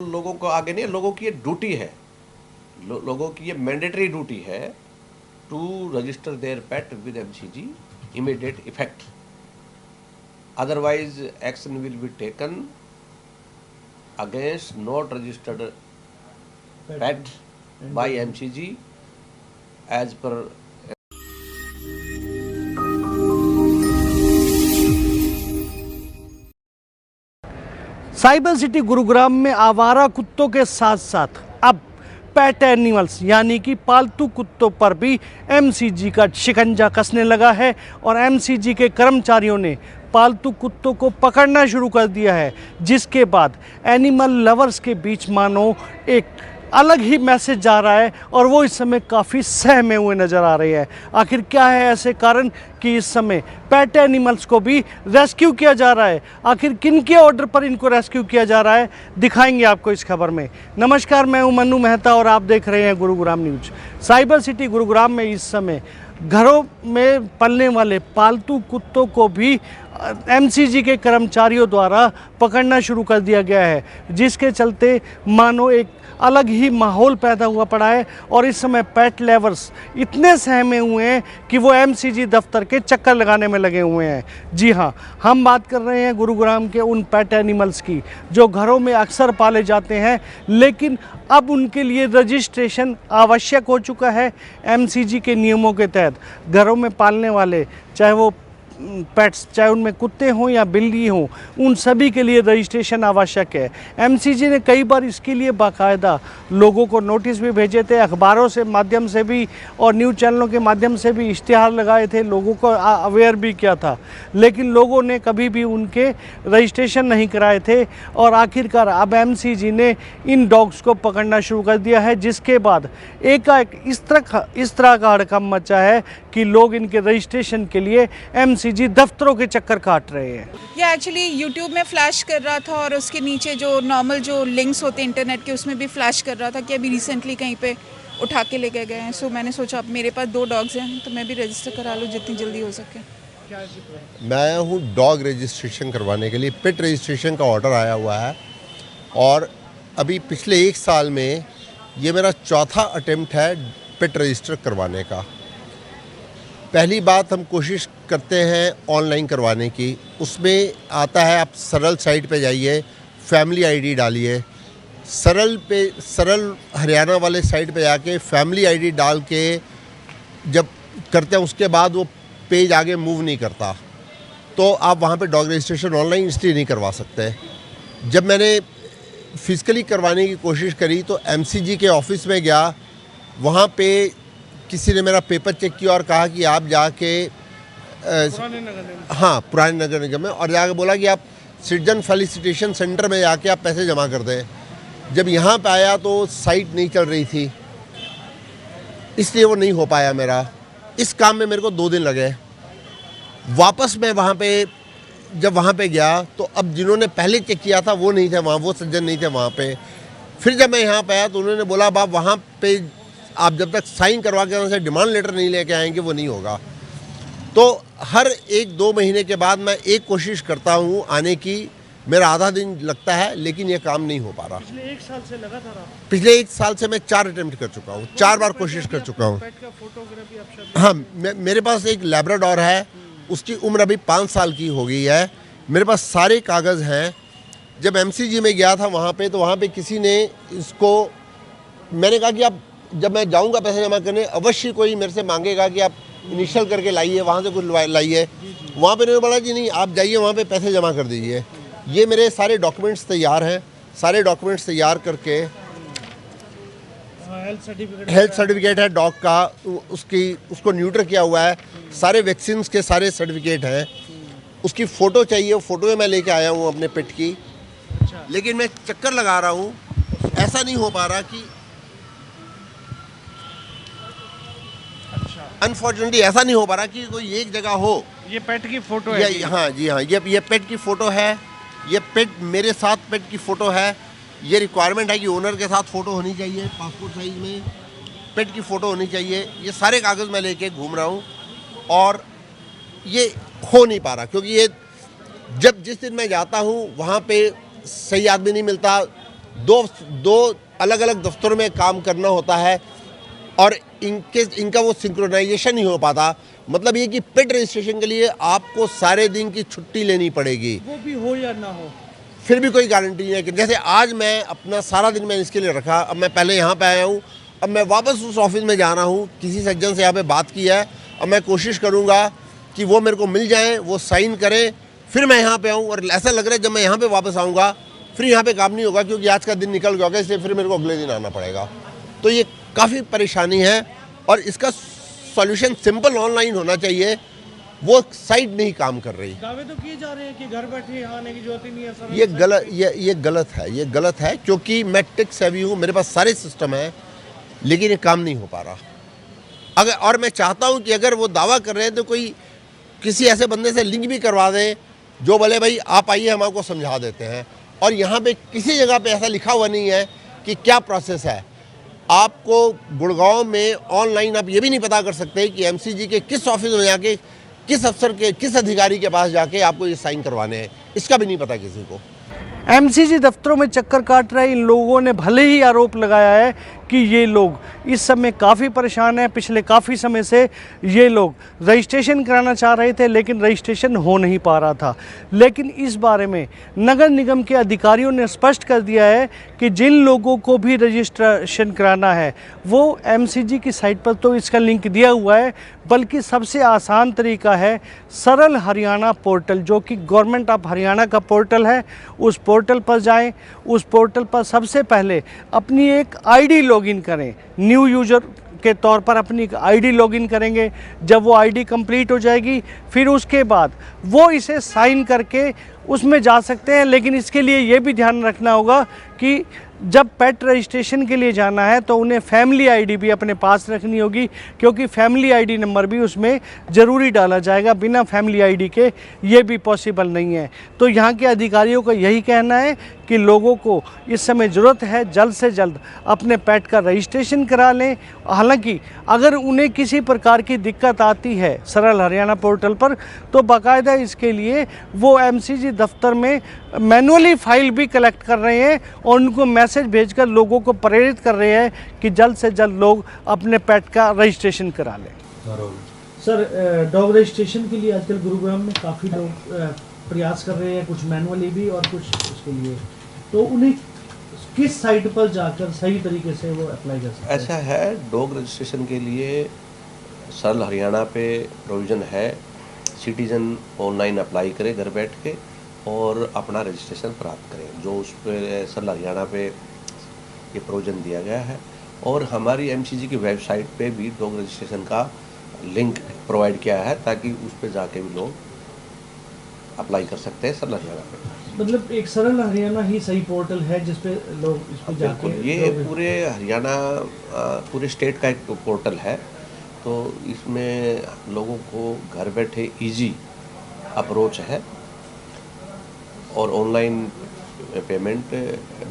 लोगों को आगे नहीं, लोगों की ये ड्यूटी है, लोगों की ये मैंडेटरी ड्यूटी है to register their pet with MCG immediate effect, otherwise action will be taken against not registered pet by MCG as per cyber city Gurugram में आवारा कुत्तों के साथ साथ अब पेट एनिमल्स यानी कि पालतू कुत्तों पर भी एमसीजी का शिकंजा कसने लगा है और एमसीजी के कर्मचारियों ने पालतू कुत्तों को पकड़ना शुरू कर दिया है, जिसके बाद एनिमल लवर्स के बीच मानो एक अलग ही मैसेज जा रहा है और वो इस समय काफ़ी सहमे हुए नज़र आ रहे हैं। आखिर क्या है ऐसे कारण कि इस समय पेट एनिमल्स को भी रेस्क्यू किया जा रहा है? आखिर किन के ऑर्डर पर इनको रेस्क्यू किया जा रहा है, दिखाएंगे आपको इस खबर में। नमस्कार, मैं हूं मन्नू मेहता और आप देख रहे हैं Gurugram news. Cyber city Gurugram में इस समय घरों में पलने वाले पालतू कुत्तों को भी एमसीजी के कर्मचारियों द्वारा पकड़ना शुरू कर दिया गया है, जिसके चलते मानो एक अलग ही माहौल पैदा हुआ पड़ा है और इस समय पेट लवर्स इतने सहमे हुए हैं कि वो एमसीजी दफ्तर के चक्कर लगाने में लगे हुए हैं। जी हाँ, हम बात कर रहे हैं गुरुग्राम के उन पेट एनिमल्स की जो घरों में अक्सर पाले जाते हैं, लेकिन अब उनके लिए रजिस्ट्रेशन आवश्यक हो चुका है। एमसीजी के नियमों के तहत घरों में पालने वाले, चाहे वो पेट्स, चाहे उनमें कुत्ते हों या बिल्ली हों, उन सभी के लिए रजिस्ट्रेशन आवश्यक है। एमसीजी ने कई बार इसके लिए बाकायदा लोगों को नोटिस भी भेजे थे, अखबारों से माध्यम से भी और न्यूज़ चैनलों के माध्यम से भी इश्तिहार लगाए थे, लोगों को अवेयर भी किया था, लेकिन लोगों ने कभी भी उनके रजिस्ट्रेशन नहीं कराए थे। और आखिरकार अब एमसीजी ने इन डॉग्स को पकड़ना शुरू कर दिया है, जिसके बाद एकाएक इस तरह का हड़कंप मचा है कि लोग इनके रजिस्ट्रेशन के लिए एमसीजी दफ्तरों के चक्कर काट रहे हैं। ये एक्चुअली यूट्यूब में फ्लैश कर रहा था और उसके नीचे जो नॉर्मल जो लिंक्स होते हैं इंटरनेट के, उसमें भी फ्लैश कर रहा था कि अभी रिसेंटली कहीं पे उठा के लेके गए हैं। सो मैंने सोचा अब मेरे पास 2 डॉग्स हैं तो मैं भी रजिस्टर करा लूँ जितनी जल्दी हो सके। मैं हूँ डॉग रजिस्ट्रेशन करवाने के लिए, पेट रजिस्ट्रेशन का ऑर्डर आया हुआ है और अभी पिछले 1 साल में ये मेरा चौथा अटेम्प्ट है पेट रजिस्टर करवाने का। पहली बात, हम कोशिश करते हैं ऑनलाइन करवाने की। उसमें आता है, आप सरल साइट पे जाइए, फैमिली आईडी डालिए, सरल हरियाणा वाले साइट पे जाके फैमिली आईडी डाल के जब करते हैं उसके बाद वो पेज आगे मूव नहीं करता, तो आप वहाँ पे डॉग रजिस्ट्रेशन ऑनलाइन इसलिए नहीं करवा सकते। जब मैंने फिजिकली करवाने की कोशिश करी तो एमसीजी के ऑफिस में गया, वहाँ पे किसी ने मेरा पेपर चेक किया और कहा कि आप जाके पुराने नगर निगम में, और जाके बोला कि आप सिटीजन फेलिसिटेशन सेंटर में जाके आप पैसे जमा कर दें। जब यहाँ पे आया तो साइट नहीं चल रही थी, इसलिए वो नहीं हो पाया मेरा। इस काम में मेरे को 2 दिन लगे। वापस मैं जब वहाँ पे गया तो अब जिन्होंने पहले चेक किया था वो नहीं थे वहाँ, वो सज्जन नहीं थे वहाँ पे। फिर जब मैं यहाँ पे आया तो उन्होंने बोला अब आप वहाँ पे आप जब तक साइन करवा के वहाँ से डिमांड लेटर नहीं लेके आएंगे वो नहीं होगा। तो हर 1-2 महीने के बाद मैं एक कोशिश करता हूँ आने की, मेरा आधा दिन लगता है, लेकिन ये काम नहीं हो पा रहा। पिछले 1 साल से लगातार पिछले 1 साल से मैं 4 अटेम्प्ट कर चुका हूँ, 4 बार कोशिश कर चुका हूँ। हाँ, मेरे पास एक लैब्राडोर है, उसकी उम्र अभी 5 साल की हो गई है। मेरे पास सारे कागज़ हैं। जब एमसीजी में गया था वहाँ पे, तो वहाँ पे किसी ने इसको, मैंने कहा कि आप, जब मैं जाऊँगा पैसे जमा करने, अवश्य कोई मेरे से मांगेगा कि आप इनिशियल करके लाइए, वहाँ से कुछ लाइए। वहाँ पे उन्होंने बोला कि नहीं, आप जाइए वहाँ पे पैसे जमा कर दीजिए। ये मेरे सारे डॉक्यूमेंट्स तैयार हैं, सारे डॉक्यूमेंट्स तैयार करके, हेल्थ सर्टिफिकेट है डॉग का, उसको न्यूट्र किया हुआ है, सारे वैक्सीन के सारे सर्टिफिकेट हैं। उसकी फ़ोटो चाहिए, वो फ़ोटो मैं लेके आया हूँ अपने पेट की। लेकिन मैं चक्कर लगा रहा हूँ, ऐसा नहीं हो पा रहा कि अनफॉर्चुनेटली ऐसा नहीं हो पा रहा कि कोई एक जगह हो। ये पेट की फोटो है? हाँ जी हाँ, ये पेट की फ़ोटो है, ये पेट मेरे साथ पेट की फ़ोटो है। ये रिक्वायरमेंट है कि ओनर के साथ फ़ोटो होनी चाहिए, पासपोर्ट साइज़ में पेट की फ़ोटो होनी चाहिए। ये सारे कागज़ मैं लेके घूम रहा हूँ और ये हो नहीं पा रहा, क्योंकि ये जिस दिन मैं जाता हूँ वहाँ पे सही आदमी नहीं मिलता, दो अलग अलग दफ्तरों में काम करना होता है और इनका वो सिंक्रोनाइजेशन नहीं हो पाता। मतलब ये कि पेट रजिस्ट्रेशन के लिए आपको सारे दिन की छुट्टी लेनी पड़ेगी, वो भी हो या ना हो, फिर भी कोई गारंटी नहीं है। कि जैसे आज मैं अपना सारा दिन मैंने इसके लिए रखा, अब मैं पहले यहाँ पे आया हूँ, अब मैं वापस उस ऑफिस में जा रहा हूँ, किसी सज्जन से यहाँ पे बात की है, अब मैं कोशिश करूँगा कि वो मेरे को मिल जाएँ, वो साइन करें, फिर मैं यहाँ पे आऊँ। और ऐसा लग रहा है जब मैं यहाँ पे वापस आऊँगा फिर यहाँ पे काम नहीं होगा, क्योंकि आज का दिन निकल गया होगा, इसलिए फिर मेरे को अगले दिन आना पड़ेगा। तो ये काफ़ी परेशानी है और इसका सॉल्यूशन सिंपल ऑनलाइन होना चाहिए। वो साइट नहीं काम कर रही। दावे तो किए जा रहे हैं कि घर बैठे आने की जरूरत ही नहीं है। ये गलत है क्योंकि मैं टेक सेवी हूँ, मेरे पास सारे सिस्टम हैं, लेकिन ये काम नहीं हो पा रहा। और मैं चाहता हूँ कि अगर वो दावा कर रहे हैं तो कोई किसी ऐसे बंदे से लिंक भी करवा दें जो बोले भाई आप आइए हम आपको समझा देते हैं। और यहाँ पे किसी जगह पे ऐसा लिखा हुआ नहीं है कि क्या प्रोसेस है। आपको गुड़गांव में ऑनलाइन आप ये भी नहीं पता कर सकते कि एमसीजी के किस ऑफिस में जाके किस अफसर के किस अधिकारी के पास जाके आपको ये साइन करवाने हैं, इसका भी नहीं पता किसी को। एमसीजी दफ्तरों में चक्कर काट रहे इन लोगों ने भले ही आरोप लगाया है कि ये लोग इस समय काफ़ी परेशान हैं। पिछले काफ़ी समय से ये लोग रजिस्ट्रेशन कराना चाह रहे थे लेकिन रजिस्ट्रेशन हो नहीं पा रहा था। लेकिन इस बारे में नगर निगम के अधिकारियों ने स्पष्ट कर दिया है कि जिन लोगों को भी रजिस्ट्रेशन कराना है वो एमसीजी की साइट पर तो इसका लिंक दिया हुआ है, बल्कि सबसे आसान तरीका है सरल हरियाणा पोर्टल, जो कि गवर्नमेंट ऑफ हरियाणा का पोर्टल है। उस पोर्टल पर जाएं, उस पोर्टल पर सबसे पहले अपनी एक आईडी लॉगिन करें। न्यू यूज़र के तौर पर अपनी एक आईडी लॉगिन करेंगे। जब वो आईडी कंप्लीट हो जाएगी फिर उसके बाद वो इसे साइन करके उसमें जा सकते हैं। लेकिन इसके लिए ये भी ध्यान रखना होगा कि जब पेट रजिस्ट्रेशन के लिए जाना है तो उन्हें फैमिली आईडी भी अपने पास रखनी होगी, क्योंकि फैमिली आईडी नंबर भी उसमें ज़रूरी डाला जाएगा। बिना फैमिली आईडी के ये भी पॉसिबल नहीं है। तो यहाँ के अधिकारियों का यही कहना है कि लोगों को इस समय ज़रूरत है जल्द से जल्द अपने पेट का रजिस्ट्रेशन करा लें। हालांकि अगर उन्हें किसी प्रकार की दिक्कत आती है सरल हरियाणा पोर्टल पर तो बाकायदा इसके लिए वो एमसीजी दफ्तर में मैनुअली फाइल भी कलेक्ट कर रहे हैं और उनको मैसेज भेजकर लोगों को प्रेरित कर रहे हैं कि जल्द से जल्द लोग अपने पेट का रजिस्ट्रेशन करा लें। सर, डॉग रजिस्ट्रेशन के लिए आजकल गुरुग्राम में काफ़ी लोग प्रयास कर रहे हैं, कुछ मैनुअली भी और कुछ उसके लिए, तो उन्हें किस साइट पर जाकर सही तरीके से वो अप्लाई कर सकते हैं? ऐसा है, डॉग रजिस्ट्रेशन के लिए सरल हरियाणा पे प्रोविज़न है। सिटीजन ऑनलाइन अप्लाई करे घर बैठ के और अपना रजिस्ट्रेशन प्राप्त करें, जो उस पर सरल हरियाणा पे ये प्रोविज़न दिया गया है। और हमारी एमसीजी की वेबसाइट पे भी डॉग रजिस्ट्रेशन का लिंक प्रोवाइड किया है ताकि उस पर जाके भी लोग अप्लाई कर सकते हैं सरल हरियाणा पे। मतलब एक सरल हरियाणा ही सही पोर्टल है जिसपे लोग इस पे जाके, ये पूरे हरियाणा पूरे स्टेट का एक पोर्टल है, तो इसमें लोगों को घर बैठे इजी अप्रोच है और ऑनलाइन पेमेंट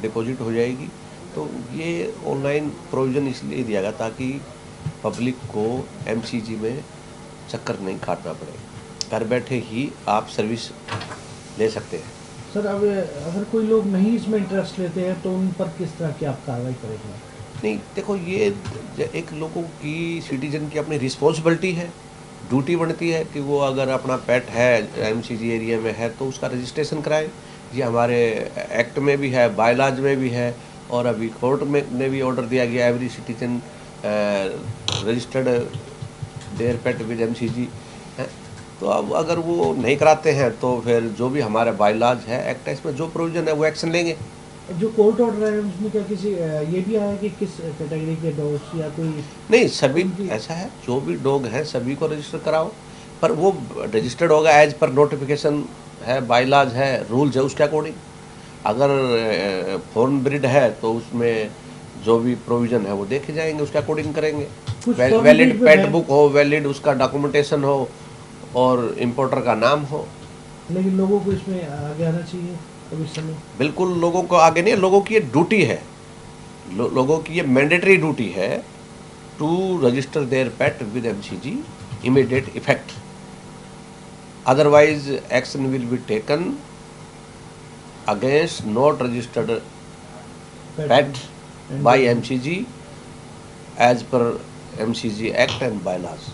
डिपॉजिट हो जाएगी। तो ये ऑनलाइन प्रोविज़न इसलिए दिया गया ताकि पब्लिक को एमसीजी में चक्कर नहीं काटना पड़े, घर बैठे ही आप सर्विस ले सकते हैं। सर, अब अगर कोई लोग नहीं इसमें इंटरेस्ट लेते हैं तो उन पर किस तरह की आप कार्रवाई करेंगे? नहीं, देखो, ये एक लोगों की, सिटीजन की अपनी रिस्पॉन्सिबिलिटी है, ड्यूटी बनती है कि वो अगर अपना पेट है एमसीजी एरिया में है तो उसका रजिस्ट्रेशन कराएं। ये हमारे एक्ट में भी है, बायलॉज में भी है और अभी कोर्ट में ने भी ऑर्डर दिया गया every citizen registered their pet with MCG है। तो अब अगर वो नहीं कराते हैं तो फिर जो भी हमारा बायलॉज है, एक्ट है, इसमें जो प्रोविज़न है वो एक्शन लेंगे। जो कोर्ट ऑर्डर है उसमें क्या किसी ये भी आया कि किस कैटेगरी के डॉग्स या कोई? नहीं, सभी ऐसा है, जो भी डॉग हैं सभी को रजिस्टर कराओ, पर वो रजिस्टर्ड होगा एज पर नोटिफिकेशन है, बायलॉज है, रूल्स है, उसके अकॉर्डिंग। अगर फॉरेन ब्रीड है तो उसमें जो भी प्रोविज़न है वो देखे जाएंगे, उसके अकॉर्डिंग करेंगे। वैलिड पेट बुक हो, वैलिड उसका डॉक्यूमेंटेशन हो और इम्पोर्टर का नाम हो। लेकिन लोगों को इसमें आगे आना चाहिए अब इस समय। बिल्कुल, लोगों को आगे नहीं, लोगों की ये ड्यूटी है, लोगों की ये मैंडेटरी ड्यूटी है to register their pet with MCG immediate effect, otherwise action will be taken against not registered pet by MCG as per MCG Act and bylaws.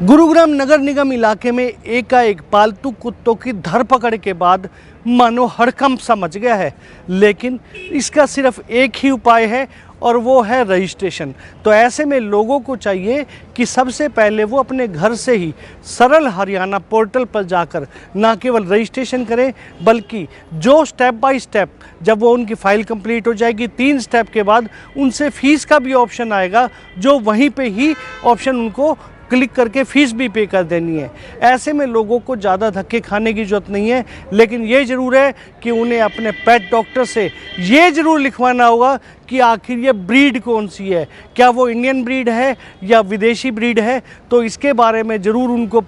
Gurugram नगर निगम इलाके में एकाएक पालतू कुत्तों की धरपकड़ के बाद मानो हड़कंप सा मच गया है, लेकिन इसका सिर्फ एक ही उपाय है और वो है रजिस्ट्रेशन। तो ऐसे में लोगों को चाहिए कि सबसे पहले वो अपने घर से ही सरल हरियाणा पोर्टल पर जाकर ना केवल रजिस्ट्रेशन करें, बल्कि जो स्टेप बाय स्टेप जब वो उनकी फ़ाइल कंप्लीट हो जाएगी 3 स्टेप के बाद उनसे फ़ीस का भी ऑप्शन आएगा, जो वहीं पे ही ऑप्शन उनको क्लिक करके फ़ीस भी पे कर देनी है। ऐसे में लोगों को ज़्यादा धक्के खाने की ज़रूरत नहीं है, लेकिन ये ज़रूर है कि उन्हें अपने पेट डॉक्टर से ये ज़रूर लिखवाना होगा कि आखिर ये ब्रीड कौन सी है, क्या वो इंडियन ब्रीड है या विदेशी ब्रीड है। तो इसके बारे में ज़रूर उनको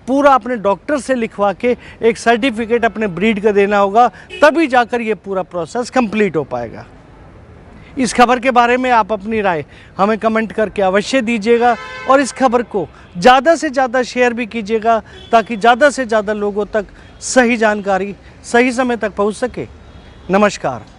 पूरा अपने डॉक्टर से लिखवा के एक सर्टिफिकेट अपने ब्रीड का देना होगा, तभी जाकर ये पूरा प्रोसेस कंप्लीट हो पाएगा। इस खबर के बारे में आप अपनी राय हमें कमेंट करके अवश्य दीजिएगा और इस खबर को ज़्यादा से ज़्यादा शेयर भी कीजिएगा, ताकि ज़्यादा से ज़्यादा लोगों तक सही जानकारी सही समय तक पहुंच सके। नमस्कार।